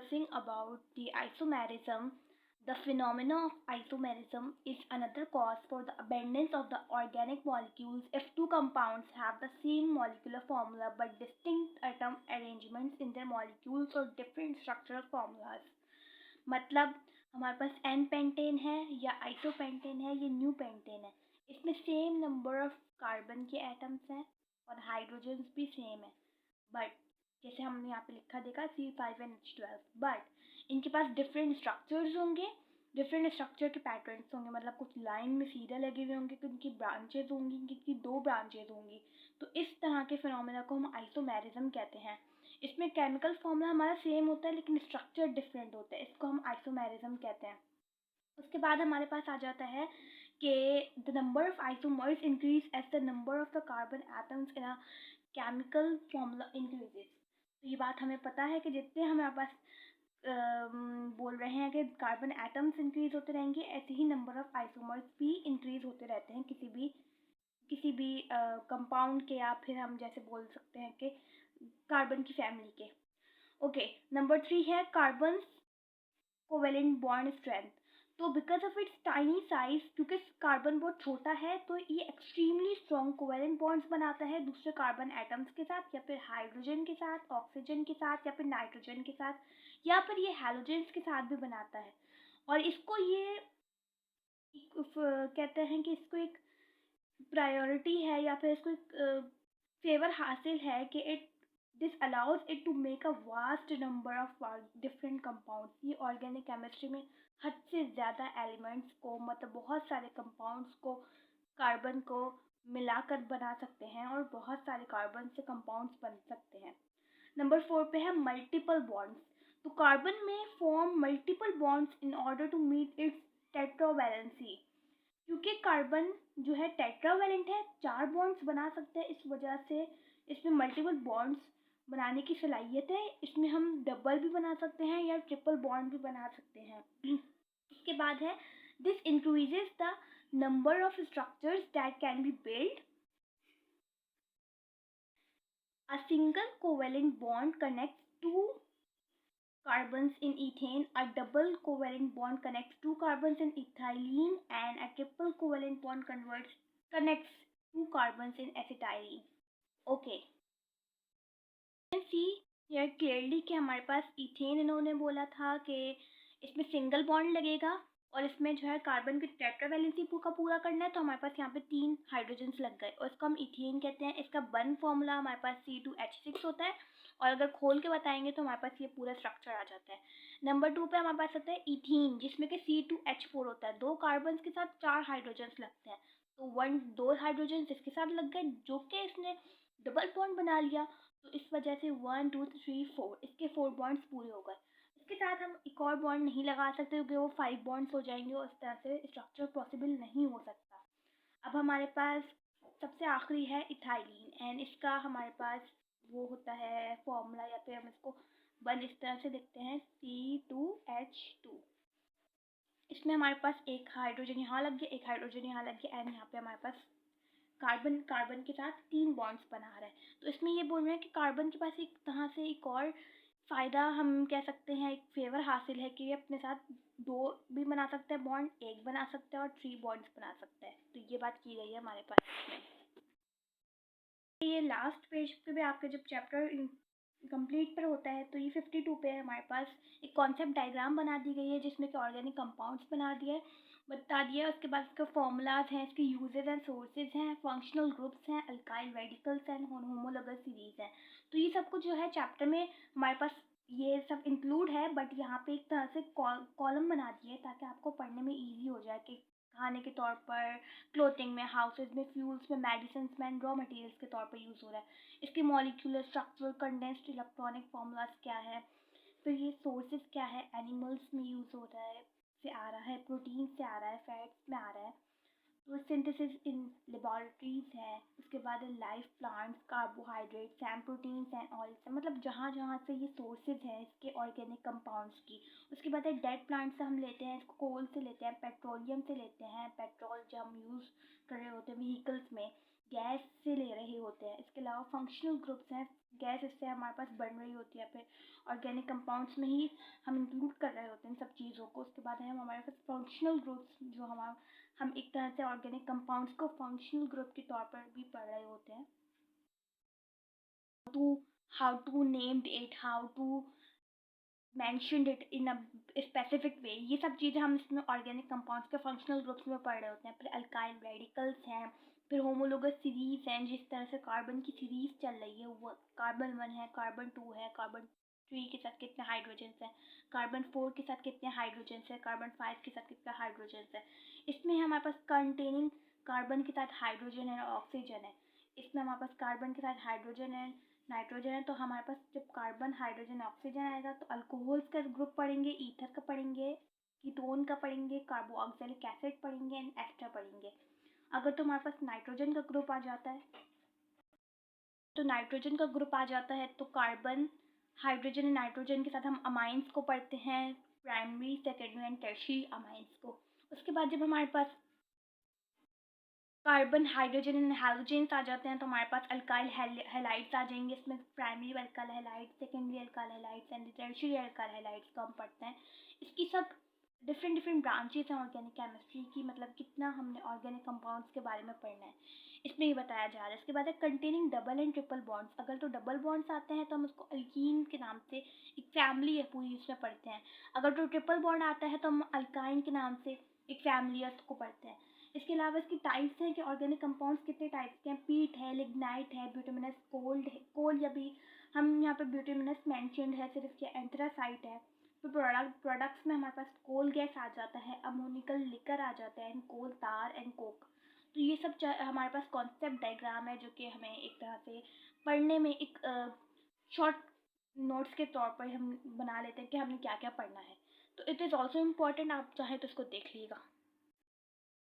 discussing about the isomerism. The phenomena of isomerism is another cause for the abundance of the organic molecules if two compounds have the same molecular formula but distinct atom arrangements in their molecules or different structural formulas. मतलब हमारे पास N pentane है या isopentane है या new pentane है, इसमें same number of carbon के atoms हैं और हाइड्रोजन भी सेम है, बट जैसे हमने यहाँ पे लिखा देखा C5H12, बट इनके पास डिफरेंट स्ट्रक्चर्स होंगे, डिफरेंट स्ट्रक्चर के पैटर्न्स होंगे, मतलब कुछ लाइन में सीधे लगे हुए होंगे, कुछ की ब्रांचेज होंगी, किसकी दो ब्रांचेज होंगी। तो इस तरह के फिनोमेना को हम आइसोमेरिज्म कहते हैं। इसमें केमिकल फॉर्मूला हमारा सेम होता है लेकिन स्ट्रक्चर डिफरेंट होता है, इसको हम आइसोमेरिज्म कहते हैं। उसके बाद हमारे पास आ जाता है कि the number of isomers increase as the number of the carbon atoms in a chemical formula increases. तो ये बात हमें पता है कि जितने हमारे पास बोल रहे हैं कि कार्बन एटम्स इंक्रीज होते रहेंगे, ऐसे ही नंबर ऑफ आइसोमर्स भी इंक्रीज होते रहते हैं किसी भी कंपाउंड के, या फिर हम जैसे बोल सकते हैं कि कार्बन की फैमिली के। ओके, नंबर 3 है कार्बन कोवेलेंट बॉन्ड स्ट्रेंथ। तो because of its tiny size, क्योंकि कार्बन बहुत छोटा है तो ये एक्सट्रीमली स्ट्रॉन्ग कोवेलेंट बॉन्ड्स बनाता है दूसरे कार्बन एटम्स के साथ, या फिर हाइड्रोजन के साथ, ऑक्सीजन के साथ, या फिर नाइट्रोजन के साथ, या फिर ये हैलोजेंस के साथ भी बनाता है। और इसको ये कहते हैं कि इसको एक प्रायोरिटी है या फिर इसको एक फेवर हासिल है कि this allows it to make a vast number of different compounds. ये ऑर्गेनिक केमिस्ट्री में हद से ज़्यादा एलिमेंट्स को, मतलब बहुत सारे कंपाउंड्स को, कार्बन को मिलाकर बना सकते हैं और बहुत सारे कार्बन से कंपाउंड्स बन सकते हैं। नंबर 4 पे है मल्टीपल बॉन्ड्स। तो कार्बन में form multiple bonds in order to meet its tetravalency. क्योंकि कार्बन जो है टेट्रावैलेंट है, 4 बॉन्ड्स बना सकते हैं, इस वजह से इसमें मल्टीपल बॉन्ड्स बनाने की सलाहियत है। इसमें हम डबल भी बना सकते हैं या ट्रिपल बॉन्ड भी बना सकते हैं। इसके बाद है this increases the number of structures that can be build. A single covalent bond connects two carbons in ethane, a double covalent bond connects two carbons in ethylene, and a triple covalent bond connects two carbons in acetylene. Okay, you can see here clearly कि हमारे पास ethane इन्होंने बोला था कि इसमें single bond लगेगा और इसमें जो है कार्बन की टेट्रावैलेंसी पूरा करना है, तो हमारे पास यहाँ पे 3 हाइड्रोजन्स लग गए और इसको हम इथेन कहते हैं। इसका बन फॉर्मूला हमारे पास C2H6 होता है और अगर खोल के बताएंगे तो हमारे पास ये पूरा स्ट्रक्चर आ जाता है। नंबर 2 पे हमारे पास आता है इथीन, जिसमें कि C2H4 होता है, 2 कार्बन के साथ 4 हाइड्रोजन्स लगते हैं, तो 2 हाइड्रोजन्स इसके साथ लग गए जो कि इसने डबल बॉन्ड बना लिया, तो इस वजह से 1 2 3 4 इसके 4 बॉन्ड्स पूरे हो गए। इसके साथ हम एक और बॉन्ड नहीं लगा सकते क्योंकि वो 5 बॉन्ड्स हो जाएंगे और इस तरह से स्ट्रक्चर पॉसिबल नहीं हो सकता। अब हमारे पास सबसे आखिरी है इथाइलिन, एंड इसका हमारे पास वो होता है फॉर्मूला, या फिर हम इसको बन इस तरह से लिखते हैं C2H2। इसमें हमारे पास एक हाइड्रोजन यहाँ लग गया, एक हाइड्रोजन यहाँ लग गया, एंड यहाँ पे हमारे पास कार्बन के साथ 3 बॉन्ड्स बना रहा है। तो इसमें ये बोल रहे हैं कि कार्बन के पास एक तरह से एक और फ़ायदा हम कह सकते हैं, एक फेवर हासिल है कि ये अपने साथ 2 भी बना सकता है बॉन्ड, 1 बना सकता है और 3 बॉन्ड्स बना सकता है। तो ये बात की गई है हमारे पास इसमें। ये लास्ट पेज पे भी आपके जब चैप्टर कंप्लीट पर होता है तो ये 52 पे हमारे पास एक कॉन्सेप्ट डायग्राम बना दी गई है जिसमें कि ऑर्गेनिक कंपाउंड्स बता दिया है। उसके बाद इसके फॉर्मूलाज हैं, इसके यूजेस एंड सोर्सेज हैं, फंक्शनल ग्रुप्स हैं, alkyl radicals and homologous series हैं। तो ये सब कुछ जो है चैप्टर में हमारे पास ये सब इंक्लूड है, बट यहाँ पे एक तरह से कॉलम बना दिए ताकि आपको पढ़ने में ईजी हो जाए कि खाने के तौर पर, क्लोथिंग में, हाउसेज में, फ्यूल्स में, मेडिसिन में, रॉ मटेरियल्स के तौर पर यूज़ हो रहा है। इसके molecular structure, condensed electronic formulas क्या है, फिर ये सोर्सेज क्या है, एनिमल्स में यूज़ हो रहा है से आ रहा है, प्रोटीन से आ रहा है, फैट्स में आ रहा है, तो सिंथेसिस इन लेबॉरेटरीज है। उसके बाद life plants, carbohydrates and proteins and oils, मतलब जहाँ जहाँ से ये सोर्सेज हैं इसके ऑर्गेनिक कंपाउंड्स की। उसके बाद डेड प्लांट से हम लेते हैं, इसको कोल से लेते हैं, पेट्रोलियम से लेते हैं, पेट्रोल जो हम यूज़ कर रहे होते हैं व्हीकल्स में, गैस से ले रहे होते हैं। इसके अलावा फंक्शनल ग्रुप्स हैं, गैस इससे हमारे पास बन रही होती है, फिर ऑर्गेनिक कंपाउंड्स में ही हम इंक्लूड कर रहे होते हैं इन सब चीज़ों को। उसके बाद है हमारे पास फंक्शनल ग्रुप्स, जो हम एक तरह से ऑर्गेनिक कंपाउंड्स को फंक्शनल ग्रुप के तौर पर भी पढ़ रहे होते हैं। how to named it, how to mentioned it in a specific way, ये सब चीज़ें हम इसमें ऑर्गेनिक कंपाउंड्स के फंक्शनल ग्रुप्स में पढ़ रहे होते हैं। फिर अल्काइल रेडिकल्स हैं, फिर होमोलोगस सीरीज हैं, जिस तरह से कार्बन की सीरीज चल रही है, वो कार्बन 1 है, कार्बन 2 है, कार्बन 3 के साथ कितने हाइड्रोजन्स हैं, कार्बन 4 के साथ कितने हाइड्रोजन्स हैं, कार्बन 5 के साथ कितने हाइड्रोजन्स हैं। इसमें हमारे पास कंटेनिंग कार्बन के साथ हाइड्रोजन है और ऑक्सीजन है। इसमें हमारे पास कार्बन के साथ हाइड्रोजन है, नाइट्रोजन है, तो हमारे पास जब कार्बन हाइड्रोजन ऑक्सीजन आएगा तो अल्कोहल्स का ग्रुप पढ़ेंगे, ईथर का पढ़ेंगे, कीटोन का पढ़ेंगे, कार्बोक्सिलिक एसिड पढ़ेंगे एंड एस्टर पढ़ेंगे। अगर तो हमारे पास नाइट्रोजन का ग्रुप आ जाता है, तो नाइट्रोजन का ग्रुप आ जाता है तो कार्बन हाइड्रोजन एंड नाइट्रोजन के साथ हम अमाइंस को पढ़ते हैं, primary secondary and tertiary amines को। उसके बाद जब हमारे पास कार्बन हाइड्रोजन एंड हैलोजेन्स आ जाते हैं तो हमारे पास अल्काइल हैलाइड्स आ जाएंगे। इसमें primary alkyl halides, secondary alkyl halides and tertiary alkyl halides को हम पढ़ते हैं। इसकी सब डिफरेंट ब्रांचेस हैं ऑर्गेनिक केमिस्ट्री की, मतलब कितना हमने ऑर्गेनिक कंपाउंड्स के बारे में पढ़ना है इसमें ही बताया जा रहा है। इसके बाद है containing double and triple bonds. अगर तो डबल बॉन्ड्स आते हैं तो हम उसको अल्कीन के नाम से, एक फैमिली है पूरी उसमें पढ़ते हैं। अगर तो ट्रिपल बॉन्ड आता है तो हम अल्काइन के नाम से एक फैमिली है उसको पढ़ते हैं। इसके अलावा इसकी टाइप्स हैं कि ऑर्गेनिक कंपाउंड्स कितने टाइप्स के हैं। पीट है, लिग्नाइट है, ब्यूटामिनस कोल्ड है, कोल, या भी हम यहाँ पे ब्यूटामिनस मेंशन्ड है, फिर इसके एंथ्रासाइट है। तो प्रोडक्ट्स में हमारे पास कोल गैस आ जाता है, अमोनिकल लिकर आ जाता है, एंड कोल तार एंड कोक। तो ये सब हमारे पास कॉन्सेप्ट डायग्राम है जो कि हमें एक तरह से पढ़ने में एक शॉर्ट नोट्स के तौर पर हम बना लेते हैं कि हमने क्या क्या पढ़ना है। तो इट इज़ ऑल्सो इम्पॉर्टेंट, आप चाहें तो इसको देख लीजिएगा।